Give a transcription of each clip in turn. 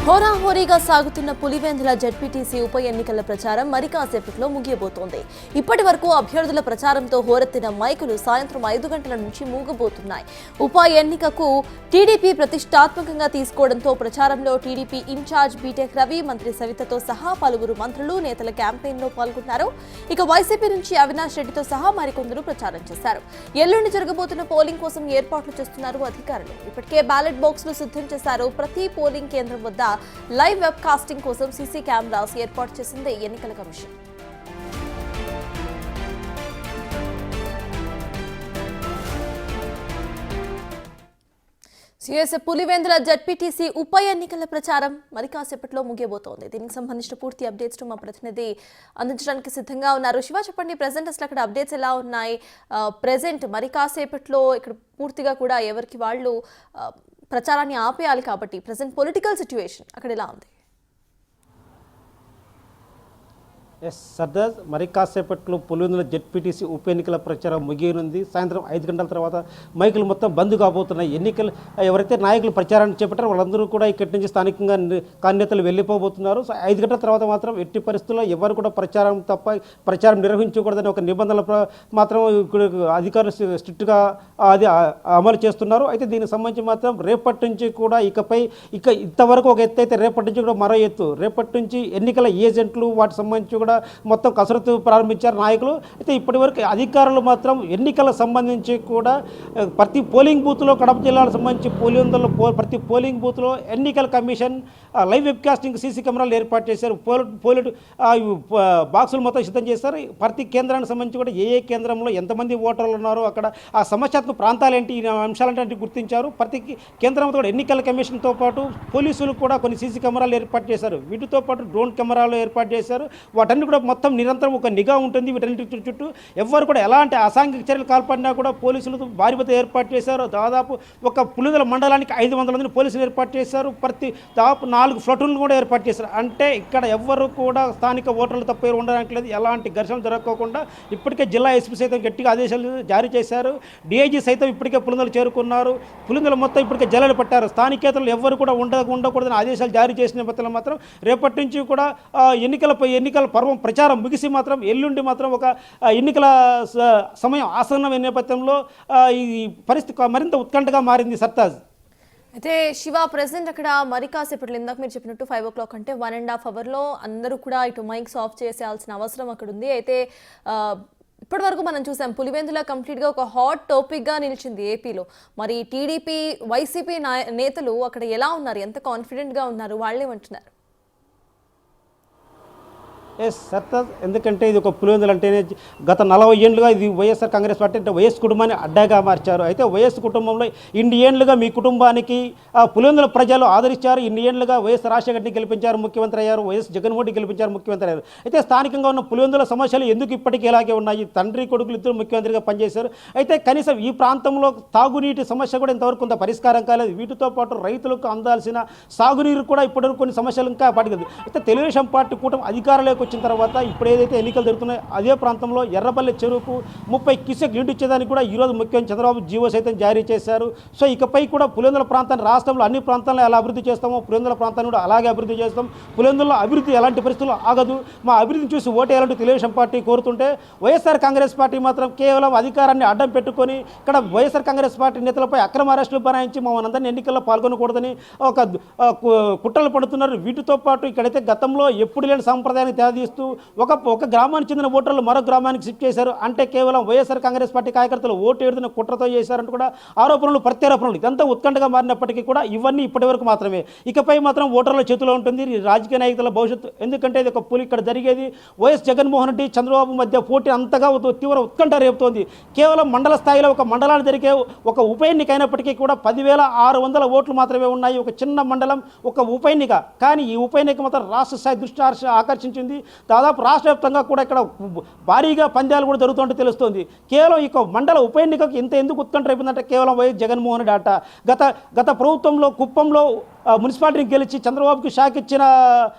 హోరాహోరీగా సాగుతున్న పులివెందుల జెడ్పీటీసీ ఉప ఎన్నికల ప్రచారం మరి కాసేపట్లో ముగియబోతోంది. ఇప్పటి వరకు అభ్యర్థుల ప్రచారంతో హోరెత్తిన మైకులు సాయంత్రం 5 గంటల నుంచి మూగబోతున్నాయి. ఉప ఎన్నికకు టీడీపీ ప్రతిష్టాత్మకంగా తీసుకోవడంతో ప్రచారంలో టీడీపీ ఇన్ఛార్జ్ బీటెక్ రవి, మంత్రి సవితతో సహా పలువురు మంత్రులు, నేతల క్యాంపెయిన్లో పాల్గొన్నారు. ఇక వైసీపీ నుంచి అవినాష్ రెడ్డితో సహా మరికొందరు ప్రచారం చేశారు. ఎల్లుండి జరగబోతున్న పోలింగ్ కోసం ఏర్పాట్లు చేస్తున్నారు అధికారులు. ఇప్పటికే బ్యాలెట్ బాక్సులు సిద్ధం చేశారు. ప్రతి పోలింగ్ కేంద్రం వద్ద లైవ్ వెబ్ కాస్టింగ్ కోసం సీసీ కెమెరాస్ ఏర్పాటు చేసింది ఎన్నికల కమిషన్. పులివెందుల జెడ్పీటీసీ ఉప ఎన్నికల ప్రచారం మరి కాసేపట్లో ముగియబోతోంది. దీనికి సంబంధించిన పూర్తి అప్డేట్స్ మా ప్రతినిధి అందించడానికి సిద్ధంగా ఉన్నారు. శివ, చెప్పండి, ప్రెసెంట్ అసలు అక్కడ అప్డేట్స్ ఎలా ఉన్నాయి? ప్రెసెంట్ మరి కాసేపట్లో ఇక్కడ పూర్తిగా కూడా ఎవరికి వాళ్ళు ప్రచారాన్ని ఆపేయాలి కాబట్టి ప్రెసెంట్ పొలిటికల్ సిచ్యువేషన్ అక్కడ ఎలా ఉంది? సర్దార్, మరి కాసేపట్లో పులివెందుల జెడ్పీటీసీ ఉప ఎన్నికల ప్రచారం ముగియనుంది. సాయంత్రం 5 గంటల తర్వాత మైకులు మొత్తం బంద్ కాబోతున్నాయి. ఎన్నికలు ఎవరైతే నాయకులు ప్రచారాన్ని చేపట్టారో వాళ్ళందరూ కూడా ఇక్కడి నుంచి స్థానికంగా నేతలు వెళ్ళిపోబోతున్నారు. సో 5 గంటల తర్వాత మాత్రం ఎట్టి పరిస్థితుల్లో ఎవరు కూడా ప్రచారం నిర్వహించకూడదని ఒక నిబంధనలు మాత్రం అధికారులు స్ట్రిక్ట్గా అది అమలు చేస్తున్నారు. అయితే దీనికి సంబంధించి మాత్రం రేపటి నుంచి కూడా ఇంతవరకు ఒక ఎత్తు అయితే రేపటి నుంచి కూడా మరో ఎత్తు. రేపటి నుంచి ఎన్నికల ఏజెంట్లు వాటికి సంబంధించి కూడా మొత్తం కసరత్తు ప్రారంభించారు నాయకులు. అయితే ఇప్పటివరకు అధికారులు మాత్రం ఎన్నికలకు సంబంధించి కూడా ప్రతి పోలింగ్ బూత్లో, కడప జిల్లాకు సంబంధించి పులివెందులలో ప్రతి పోలింగ్ బూత్లో ఎన్నికల కమిషన్ లైవ్ వెబ్కాస్టింగ్ సీసీ కెమెరాలు ఏర్పాటు చేశారు. పోలింగ్ బాక్సులు మొత్తం సిద్ధం చేశారు. ప్రతి కేంద్రానికి సంబంధించి కూడా ఏ కేంద్రంలో ఎంతమంది ఓటర్లు ఉన్నారో, అక్కడ ఆ సమస్యాత్మక ప్రాంతాలు ఏంటి, ఈ అంశాలంటే గుర్తించారు. ప్రతి కేంద్రంతో కూడా ఎన్నికల కమిషన్తో పాటు పోలీసులు కూడా కొన్ని సీసీ కెమెరాలు ఏర్పాటు చేశారు. వీటితో పాటు డ్రోన్ కెమెరాలు ఏర్పాటు చేశారు. వాటన్ని కూడా మొత్తం నిరంతరం ఒక నిఘా ఉంటుంది. వీటన్నిటి చుట్టూ ఎవరు కూడా ఎలాంటి అసాంఘిక చర్యలు కాల్పడినా కూడా పోలీసులు భారీ భద్రత ఏర్పాటు చేశారు. దాదాపు ఒక పులివెందుల మండలానికి 500 మందిని పోలీసులు ఏర్పాటు చేశారు. దాదాపు 4 ఫ్లోటులను కూడా ఏర్పాటు చేశారు. అంటే ఇక్కడ ఎవ్వరు కూడా స్థానిక ఓటర్లు తప్ప ఉండడానికి లేదు. ఎలాంటి ఘర్షణ జరగకోకుండా ఇప్పటికే జిల్లా ఎస్పీ సైతం గట్టిగా ఆదేశాలు జారీ చేశారు. డిఐజీ సైతం ఇప్పటికే పులివెందులు చేరుకున్నారు. పులివెందులు మొత్తం ఇప్పటికే జల్లెలు పట్టారు. స్థానికేతలు ఎవరు కూడా ఉండకూడదని ఆదేశాలు జారీ చేసిన నేపథ్యంలో మాత్రం రేపటి నుంచి కూడా ఎన్నికల పర్వం ప్రచారం ముగిసి మాత్రం ఎల్లుండి మాత్రం ఒక ఎన్నికల సమయం ఆసన్నమైన నేపథ్యంలో ఈ పరిస్థితి మరింత ఉత్కంఠగా మారింది. సర్తాజ్, అయితే శివ, ప్రెసెంట్ అక్కడ మరి కాసేపట్లో ఇందాక మీరు చెప్పినట్టు 5 o'clock అంటే 1.5 hourలో అందరూ కూడా ఇటు మైక్స్ ఆఫ్ చేసేయాల్సిన అవసరం అక్కడ ఉంది. అయితే ఇప్పటి వరకు మనం చూసాం పులివెందుల కంప్లీట్గా ఒక హాట్ టాపిక్గా నిలిచింది ఏపీలో. మరి టీడీపీ, వైసీపీ నేతలు అక్కడ ఎలా ఉన్నారు? ఎంత కాన్ఫిడెంట్గా ఉన్నారు? వాళ్ళేమంటున్నారు? సర్తాజ్, ఎందుకంటే ఇది ఒక పులివెందులు అంటేనే గత 40 ఏళ్ళుగా ఇది వైఎస్ఆర్ కాంగ్రెస్ పార్టీ అంటే వైఎస్ కుటుంబాన్ని అడ్డాగా మార్చారు. అయితే వైఎస్ కుటుంబంలో ఇన్ని ఏళ్ళుగా మీ కుటుంబానికి పులివెందుల ప్రజలు ఆదరించారు. ఇన్ని ఏళ్ళుగా వైఎస్ రాజశేఖర్ని గెలిపించారు, ముఖ్యమంత్రి అయ్యారు. వైఎస్ జగన్మోహన్ గెలిపించారు, ముఖ్యమంత్రి అయ్యారు. అయితే స్థానికంగా ఉన్న పులివెందుల సమస్యలు ఎందుకు ఇప్పటికీ ఇలాగే ఉన్నాయి? తండ్రి కొడుకులు ఇద్దరు ముఖ్యమంత్రిగా పనిచేశారు. అయితే కనీసం ఈ ప్రాంతంలో తాగునీటి సమస్య కూడా ఇంతవరకు కొంత పరిష్కారం కాలేదు. వీటితో పాటు రైతులకు అందాల్సిన సాగునీరు కూడా ఇప్పటివరకు కొన్ని సమస్యలు ఇంకా పడగదు. అయితే తెలుగుదేశం పార్టీ కూటమి అధికారంలోకి వచ్చిన తర్వాత ఇప్పుడు ఏదైతే ఎన్నికలు జరుగుతున్నాయో అదే ప్రాంతంలో ఎర్రపల్లి చెరువుకు 30 క్యూసెక్ నీటి ఇచ్చేదానికి కూడా ఈరోజు ముఖ్యమంత్రి చంద్రబాబు జీవో సైతం జారీ చేశారు. సో ఇకపై కూడా పులివెందుల ప్రాంతాన్ని రాష్ట్రంలో అన్ని ప్రాంతాలను ఎలా అభివృద్ధి చేస్తామో పులివెందుల ప్రాంతాన్ని కూడా అలాగే అభివృద్ధి చేస్తాం. పులివెందుల అభివృద్ధి ఎలాంటి పరిస్థితుల్లో ఆగదు. మా అభివృద్ధిని చూసి ఓటేయాలంటూ తెలుగుదేశం పార్టీ కోరుతుంటే వైఎస్ఆర్ కాంగ్రెస్ పార్టీ మాత్రం కేవలం అధికారాన్ని అడ్డం పెట్టుకొని ఇక్కడ వైఎస్ఆర్ కాంగ్రెస్ పార్టీ నేతలపై అక్రమ అరెస్టులు బనాయించి మమ్మల్ని అందరినీ ఎన్నికల్లో పాల్గొనకూడదని ఒక కుట్రలు పడుతున్నారు. వీటితో పాటు ఇక్కడైతే గతంలో ఎప్పుడు లేని సంప్రదాయాన్ని తేదీస్తూ ఒక గ్రామానికి చెందిన ఓటర్లు మరో గ్రామానికి షిఫ్ట్ చేశారు. అంటే కేవలం వైఎస్ఆర్ కాంగ్రెస్ పార్టీ కార్యకర్తలు ఓటు ఏడుతున్న కుట్రతో చేశారంటూ కూడా ఆరోపణలు, ప్రత్యారోపణలు ఇదంతా ఉత్కంఠగా మారినప్పటికీ కూడా ఇవన్నీ ఇప్పటి వరకు మాత్రమే. ఇకపై మాత్రం ఓటర్ల చేతిలో ఉంటుంది రాజకీయ నాయకుల భవిష్యత్తు. ఎందుకంటే ఇది ఒక ఇక్కడ జరిగేది వైఎస్ జగన్మోహన్ రెడ్డి, చంద్రబాబు మధ్య పోటీ అంతగా తీవ్ర ఉత్కంఠ రేపుతోంది. కేవలం మండల స్థాయిలో ఒక మండలాన్ని జరిగే ఒక ఉప ఎన్నిక అయినప్పటికీ కూడా 10,600 ఓట్లు మాత్రమే ఉన్నాయి. ఒక చిన్న మండలం, ఒక ఉప ఎన్నిక. కానీ ఈ ఉప ఎన్నిక మాత్రం రాష్ట్ర స్థాయి దృష్టి ఆకర్షించింది. దాదాపు రాష్ట్ర వ్యాప్తంగా కూడా ఇక్కడ భారీగా పందాలు కూడా జరుగుతుంటే తెలుస్తుంది. కేవలం ఇక మండల ఉప ఎన్నికకు ఇంత ఎందుకు ఉత్కంఠ రేపిందంటే కేవలం వైఎస్ జగన్మోహన్ రెడ్డి ఆట. గత ప్రభుత్వంలో కుప్పంలో మున్సిపాలిటీని గెలిచి చంద్రబాబుకి షాక్ ఇచ్చిన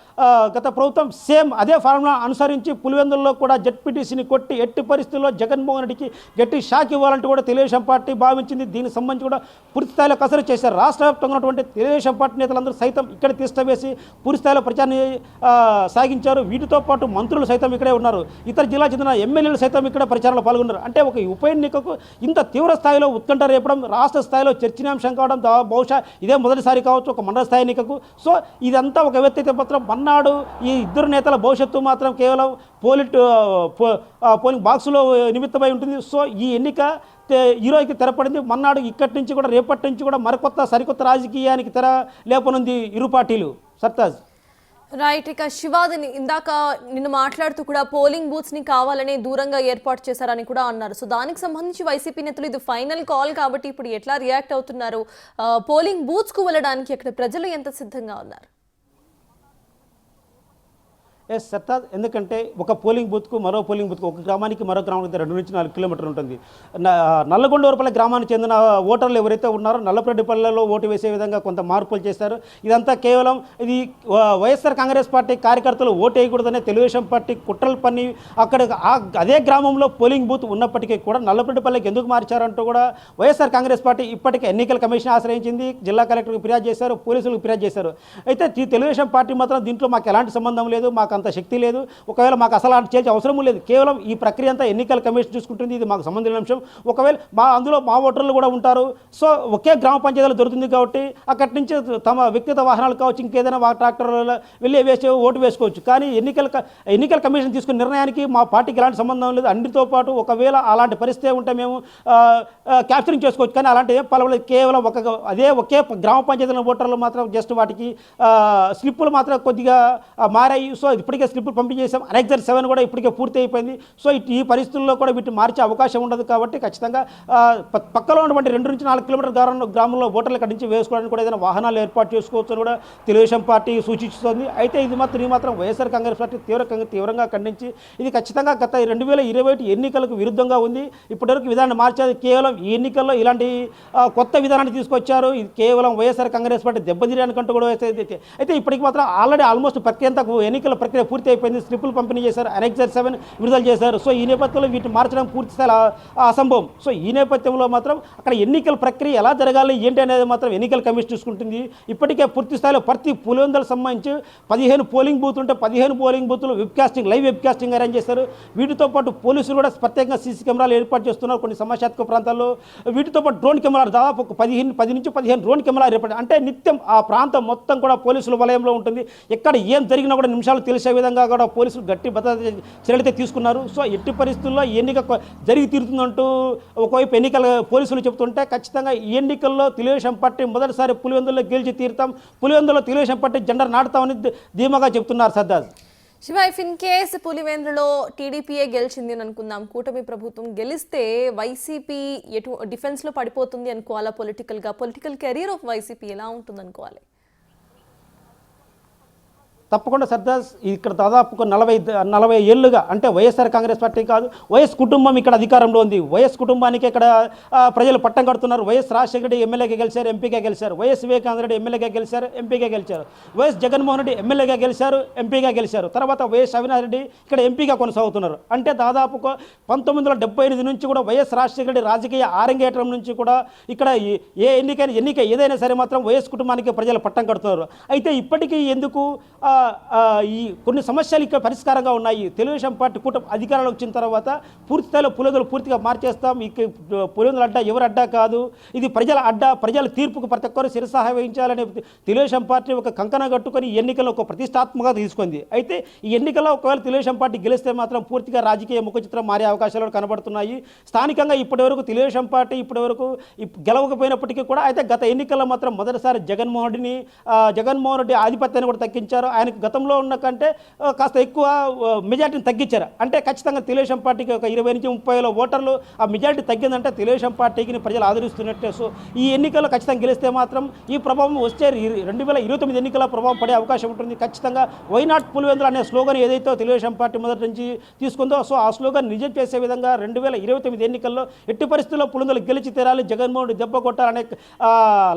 గత ప్రభుత్వం సేమ్ అదే ఫార్ములా అనుసరించి పులివెందుల్లో కూడా జెడ్పీటీసీని కొట్టి ఎట్టి పరిస్థితుల్లో జగన్మోహన్ రెడ్డికి గట్టి షాక్ ఇవ్వాలంటూ కూడా తెలుగుదేశం పార్టీ భావించింది. దీనికి సంబంధించి కూడా పూర్తి స్థాయిలో కసరత్తు చేశారు. రాష్ట్ర వ్యాప్తంగా ఉన్నటువంటి తెలుగుదేశం పార్టీ నేతలందరూ సైతం ఇక్కడ తీష్టవేసి పూర్తి స్థాయిలో ప్రచారాన్ని సాగించారు. వీటితో పాటు మంత్రులు సైతం ఇక్కడే ఉన్నారు. ఇతర జిల్లా చెందిన ఎమ్మెల్యేలు సైతం ఇక్కడ ప్రచారంలో పాల్గొన్నారు. అంటే ఒక ఉప ఎన్నికకు ఇంత తీవ్ర స్థాయిలో ఉత్కంఠ రేపడం, రాష్ట్ర స్థాయిలో చర్చనీయాంశం కావడం బహుశా ఇదే మొదటిసారి కావచ్చు ఒక మండల స్థాయి ఎన్నికకు. సో ఇదంతా ఒక వ్యక్తి మాత్రం మన్నాడు ఈ ఇద్దరు నేతల భవిష్యత్తు మాత్రం కేవలం పోలింగ్ బాక్సులో నిమిత్తమై ఉంటుంది. సో ఈ ఎన్నిక ఈరోజుకి తెరపడింది. మన్నాడు ఇక్కడి నుంచి కూడా రేపటి నుంచి కూడా సరికొత్త రాజకీయానికి తెర లేపనుంది ఇరు పార్టీలు. సర్తాజ్ రైట్. ఇక శివాదిని ఇందాక నిన్ను మాట్లాడుతూ కూడా పోలింగ్ బూత్స్ ని కావాలని దూరంగా ఏర్పాటు చేశారని కూడా అన్నారు. సో దానికి సంబంధించి వైసీపీ నేతలు ఇది ఫైనల్ కాల్ కాబట్టి ఇప్పుడు ఎట్లా రియాక్ట్ అవుతున్నారు? పోలింగ్ బూత్స్ కు వెళ్ళడానికి అక్కడ ప్రజలు ఎంత సిద్ధంగా ఉన్నారు? ఎస్ సర్తాజ్, ఎందుకంటే ఒక పోలింగ్ బూత్కు మరో పోలింగ్ బూత్కు ఒక గ్రామానికి మరో గ్రామానికి 2 నుంచి 4 కిలోమీటర్లు ఉంటుంది. నల్లగొండవరపల్లి గ్రామానికి చెందిన ఓటర్లు ఎవరైతే ఉన్నారో నల్లపరెడ్డిపల్లిలో ఓటు వేసే విధంగా కొంత మార్పులు చేశారు. ఇదంతా కేవలం ఇది వైఎస్ఆర్ కాంగ్రెస్ పార్టీ కార్యకర్తలు ఓటు వేయకూడదనే తెలుగుదేశం పార్టీ కుట్రలు పని అక్కడ అదే గ్రామంలో పోలింగ్ బూత్ ఉన్నప్పటికీ కూడా నల్లపరెడ్డిపల్లికి ఎందుకు మార్చారంటూ కూడా వైఎస్ఆర్ కాంగ్రెస్ పార్టీ ఇప్పటికే ఎన్నికల కమిషన్ ఆశ్రయించింది. జిల్లా కలెక్టర్కి ఫిర్యాదు చేశారు, పోలీసులకు ఫిర్యాదు చేశారు. అయితే ఈ తెలుగుదేశం పార్టీ మాత్రం దీంట్లో మాకు ఎలాంటి సంబంధం లేదు, మాకు అంత శక్తి లేదు, ఒకవేళ మాకు అసలు చేసే అవసరం లేదు, కేవలం ఈ ప్రక్రియ అంతా ఎన్నికల కమిషన్ చూసుకుంటుంది, ఇది మాకు సంబంధించిన అంశం. ఒకవేళ అందులో మా ఓటర్లు కూడా ఉంటారు. సో ఒకే గ్రామ పంచాయతీలో దొరుకుతుంది కాబట్టి అక్కడి నుంచి తమ వ్యక్తిగత వాహనాలు కావచ్చు, ఇంకేదైనా ట్రాక్టర్ వెళ్ళి ఓటు వేసుకోవచ్చు. కానీ ఎన్నికల కమిషన్ తీసుకున్న నిర్ణయానికి మా పార్టీకి ఎలాంటి సంబంధం లేదు. అన్నిటితో పాటు ఒకవేళ అలాంటి పరిస్థితి ఉంటే మేము క్యాప్చరింగ్ చేసుకోవచ్చు. కానీ అలాంటి ఏం పలవలేదు. కేవలం ఒకే గ్రామ పంచాయతీల ఓటర్లు మాత్రం జస్ట్ వాటికి స్లిప్పులు మాత్రం కొద్దిగా మారాయి. సో ఇప్పటికే స్లిప్పులు పంపిణీ చేసాం. అనెక్సర్ 7 కూడా ఇప్పటికే పూర్తి అయిపోయింది. సో ఈ పరిస్థితుల్లో కూడా వీటిని మార్చే అవకాశం ఉండదు కాబట్టి ఖచ్చితంగా పక్కలో ఉన్నటువంటి 2 నుంచి 4 కిలోమీటర్ల గ్రామంలో ఓటర్లు ఇక్కడి నుంచి వేసుకోవడానికి కూడా ఏదైనా వాహనాలు ఏర్పాటు చేసుకోవచ్చు అని కూడా తెలుగుదేశం పార్టీ సూచిస్తుంది. అయితే ఇది మాత్రం వైఎస్ఆర్ కాంగ్రెస్ పార్టీ తీవ్రంగా ఖండించి ఇది ఖచ్చితంగా గత 2021 ఎన్నికలకు విరుద్ధంగా ఉంది. ఇప్పటివరకు విధానాన్ని మార్చేది కేవలం ఈ ఎన్నికల్లో ఇలాంటి కొత్త విధానాన్ని తీసుకొచ్చారు. ఇది కేవలం వైఎస్ఆర్ కాంగ్రెస్ పార్టీ దెబ్బతీయడానికంటూ కూడా అయితే ఇప్పటికి మాత్రం ఆల్రెడీ ఆల్మోస్ట్ ప్రక్రియ అంతా ఎన్నికల ప్రక్రియ పూర్తి అయిపోయింది. స్లిప్పులు పంపిణీ చేశారు, అనెక్సర్ 7 విడుదల చేశారు. సో ఈ నేపథ్యంలో వీటిని మార్చడం పూర్తి స్థాయి అసంభవం. సో ఈ నేపథ్యంలో మాత్రం అక్కడ ఎన్నికల ప్రక్రియ ఎలా జరగాలి ఏంటి అనేది మాత్రం ఎన్నికల కమిషన్ చూసుకుంటుంది. ఇప్పటికే పూర్తి స్థాయిలో ప్రతి పులివెందులకు సంబంధించి 15 పోలింగ్ బూత్ ఉంటే 15 పోలింగ్ బూత్లు లైవ్ వెబ్ కాస్టింగ్ అరేంజ్ చేశారు. వీటితో పాటు పోలీసులు కూడా ప్రత్యేకంగా సీసీ కెమెరాలు ఏర్పాటు చేస్తున్నారు కొన్ని సమస్యాత్మక ప్రాంతాల్లో. వీటితో పాటు డ్రోన్ కెమెరాలు దాదాపు ఒక 10 నుంచి 15 డ్రోన్ కెమెరాలు ఏర్పాటు అంటే నిత్యం ఆ ప్రాంతం మొత్తం కూడా పోలీసుల వలయంలో ఉంటుంది. ఎక్కడ ఏం జరిగినా కూడా నిమిషాలు తెలిసే విధంగా కూడా పోలీసులు గట్టి భద్రత చర్యలైతే తీసుకున్నారు. సో ఎట్టి పరిస్థితుల్లో ఎన్నిక జరిగి తీరుతుందంటూ ఒకవైపు ఎన్నికల పోలీసులు చెబుతుంటే ఖచ్చితంగా ఈ ఎన్నికల్లో తెలుగుదేశం పార్టీ మొదటిసారి పులివెందుల్లో గెలిచి తీరుతాం, పులివెందులో తెలుగుదేశం పార్టీ జెండర్ నాటుతామని ధీమాగా చెబుతున్నారు Sardar. Shiva, if in case పులివెందులో టీడీపీఏ గెలిచింది అని అనుకుందాం, కూటమి ప్రభుత్వం గెలిస్తే వైసీపీ డిఫెన్స్లో పడిపోతుంది అనుకోవాలా? పొలిటికల్ కెరీర్ ఆఫ్ వైసీపీ ఎలా ఉంటుంది అనుకోవాలి? తప్పకుండా సర్దార్, ఇక్కడ దాదాపు 40 ఏళ్ళుగా అంటే వైఎస్ఆర్ కాంగ్రెస్ పార్టీ కాదు, వైఎస్ కుటుంబం ఇక్కడ అధికారంలో ఉంది. వైఎస్ కుటుంబానికి ఇక్కడ ప్రజలు పట్టం కడుతున్నారు. వైఎస్ రాజశేఖర రెడ్డి ఎమ్మెల్యేగా గెలిచారు, ఎంపీగా గెలిచారు. వైఎస్ వివేకానంద రెడ్డి ఎమ్మెల్యేగా గెలిచారు, ఎంపీగా గెలిచారు. వైఎస్ జగన్మోహన్ రెడ్డి ఎమ్మెల్యేగా గెలిచారు, ఎంపీగా గెలిచారు. తర్వాత వైఎస్ అవినాష్ రెడ్డి ఇక్కడ ఎంపీగా కొనసాగుతున్నారు. అంటే దాదాపు 1978 నుంచి కూడా వైఎస్ రాజశేఖర రెడ్డి రాజకీయ ఆరంగేట్రం నుంచి కూడా ఇక్కడ ఎన్నిక ఏదైనా సరే మాత్రం వైఎస్ కుటుంబానికి ప్రజలు పట్టం కడుతున్నారు. అయితే ఇప్పటికీ ఎందుకు ఈ కొన్ని సమస్యలు ఇక్కడ పరిష్కారంగా ఉన్నాయి. తెలుగుదేశం పార్టీ కూటమి అధికారంలోకి వచ్చిన తర్వాత పూర్తి స్థాయిలో పులివెందులు పూర్తిగా మార్చేస్తాం. ఈ పులివెందుల అడ్డా ఎవరు అడ్డా కాదు, ఇది ప్రజల అడ్డా, ప్రజల తీర్పుకు ప్రతి ఒక్కరు శిరసాహ వహించాలని తెలుగుదేశం పార్టీ ఒక కంకణ కట్టుకొని ఎన్నికల్లో ఒక ప్రతిష్టాత్మకంగా తీసుకుంది. అయితే ఈ ఎన్నికల్లో ఒకవేళ తెలుగుదేశం పార్టీ గెలిస్తే మాత్రం పూర్తిగా రాజకీయ ముఖ చిత్రం మారే అవకాశాలు కనబడుతున్నాయి. స్థానికంగా ఇప్పటివరకు తెలుగుదేశం పార్టీ ఇప్పటివరకు గెలవకపోయినప్పటికీ కూడా అయితే గత ఎన్నికల్లో మాత్రం మొదటిసారి జగన్మోహన్ రెడ్డి ఆధిపత్యాన్ని కూడా తగ్గించారు. ఆయన దానికి గతంలో ఉన్న కంటే కాస్త ఎక్కువ మెజార్టీని తగ్గించారు. అంటే ఖచ్చితంగా తెలుగుదేశం పార్టీకి ఒక 20 నుంచి 30 ఓటర్లు ఆ మెజార్టీ తగ్గిందంటే తెలుగుదేశం పార్టీకి ప్రజలు ఆదరిస్తున్నట్టే. సో ఈ ఎన్నికల్లో ఖచ్చితంగా గెలిస్తే మాత్రం ఈ ప్రభావం వచ్చే 2029 ఎన్నికల ప్రభావం పడే అవకాశం ఉంటుంది. ఖచ్చితంగా వై నాట్ పులివెందులు అనే స్లోగన్ ఏదైతే తెలుగుదేశం పార్టీ మొదటి నుంచి తీసుకుందో, సో ఆ స్లోగన్ నిజం చేసే విధంగా 2029 ఎన్నికల్లో ఎట్టి పరిస్థితుల్లో పులివెందులు గెలిచి తీరాలి, జగన్మోహన్ రెడ్డి దెబ్బ కొట్టాలనే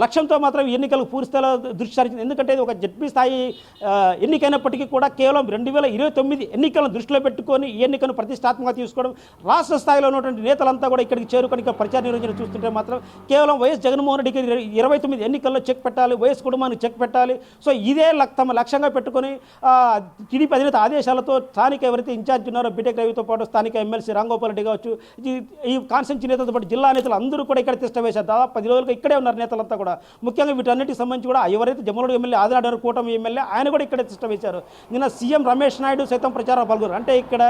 లక్ష్యంతో మాత్రం ఈ ఎన్నికలకు పూర్తిస్థాయిలో దృష్టి సారించింది. ఎందుకంటే ఇది ఒక జడ్పీ స్థాయి ఎన్నికైనప్పటికీ కూడా కేవలం 2029 ఎన్నికలను దృష్టిలో పెట్టుకొని ఈ ఎన్నికను ప్రతిష్టాత్మకంగా తీసుకోవడం, రాష్ట్ర స్థాయిలో ఉన్నటువంటి నేతలంతా కూడా ఇక్కడికి చేరుకొని ఇక్కడ ప్రచార నిర్వహణ చూస్తుంటే మాత్రం కేవలం వైఎస్ జగన్మోహన్ రెడ్డికి 29 ఎన్నికల్లో చెక్ పెట్టాలి, వైఎస్ కుటుంబానికి చెక్ పెట్టాలి. సో ఇదే తమ లక్ష్యంగా పెట్టుకొని టీడీపీ అధినేత ఆదేశాలతో స్థానిక ఎవరైతే ఇన్ఛార్జ్ ఉన్నారో బీటెక్ రవితో పాటు స్థానిక ఎమ్మెల్సీ రాంగోపాల్ రెడ్డి కావచ్చు, ఈ కాన్స్టిట్యూన్సీ నేతలతో పాటు జిల్లా నేతలు అందరూ కూడా ఇక్కడ తిష్ట వేశారు. దాదాపు 10 రోజులుగా ఇక్కడే ఉన్నారు నేతలంతా కూడా. ముఖ్యంగా వీటన్నిటికి సంబంధించి కూడా ఎవరైతే జమ్మలూరు ఎమ్మెల్యే ఆదినాడు కూటమి ఎమ్మెల్యే ఆయన కూడా ఇక్కడే తిష్ట వేశారు. నిన్న సీఎం రమేష్ నాయుడు సైతం ప్రచారం పాల్గొన్నారు. అంటే ఇక్కడ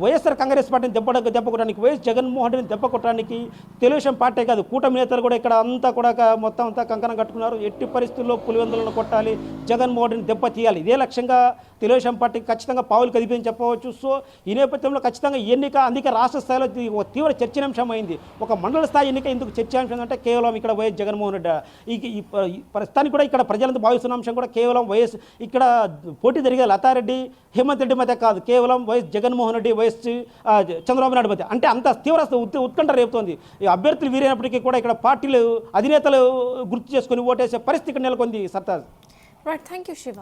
వైఎస్ఆర్ కాంగ్రెస్ పార్టీని దెబ్బ కొట్టడానికి, వైఎస్ జగన్మోహన్ రెడ్డిని దెబ్బ కొట్టడానికి తెలుగుదేశం పార్టీ కాదు కూటమి నేతలు కూడా ఇక్కడ అంతా కూడా మొత్తం అంతా కంకణం కట్టుకున్నారు. ఎట్టి పరిస్థితుల్లో పులివెందులను కొట్టాలి, జగన్మోహన్ రెడ్డిని దెబ్బ తీయాలి, ఇదే లక్ష్యంగా తెలుగుదేశం పార్టీకి ఖచ్చితంగా పావులు కదిపిందని చెప్పవచ్చు. సో ఈ నేపథ్యంలో ఖచ్చితంగా ఎన్నిక అందుకే రాష్ట్ర స్థాయిలో తీవ్ర చర్చనీయాంశం అయింది. ఒక మండల స్థాయి ఎన్నిక ఎందుకు చర్చాంశం అంటే కేవలం ఇక్కడ వైఎస్ జగన్మోహన్ రెడ్డి ఈ ప్రస్తుతానికి కూడా ఇక్కడ ప్రజలంతా భావిస్తున్న అంశం కూడా కేవలం వైఎస్ ఇక్కడ పోటీ జరిగే లతారెడ్డి హేమంత్ రెడ్డి మధ్య కాదు, కేవలం వైఎస్ జగన్మోహన్ రెడ్డి వైఎస్ చంద్రబాబు నాయుడు మధ్య. అంటే అంత తీవ్ర ఉత్కంఠ రేపుతోంది. ఈ అభ్యర్థులు వీరైనప్పటికీ కూడా ఇక్కడ పార్టీలు అధినేతలు గుర్తు చేసుకుని ఓటేసే పరిస్థితి ఇక్కడ నెలకొంది. Sartaj. Right, thank you Shiva.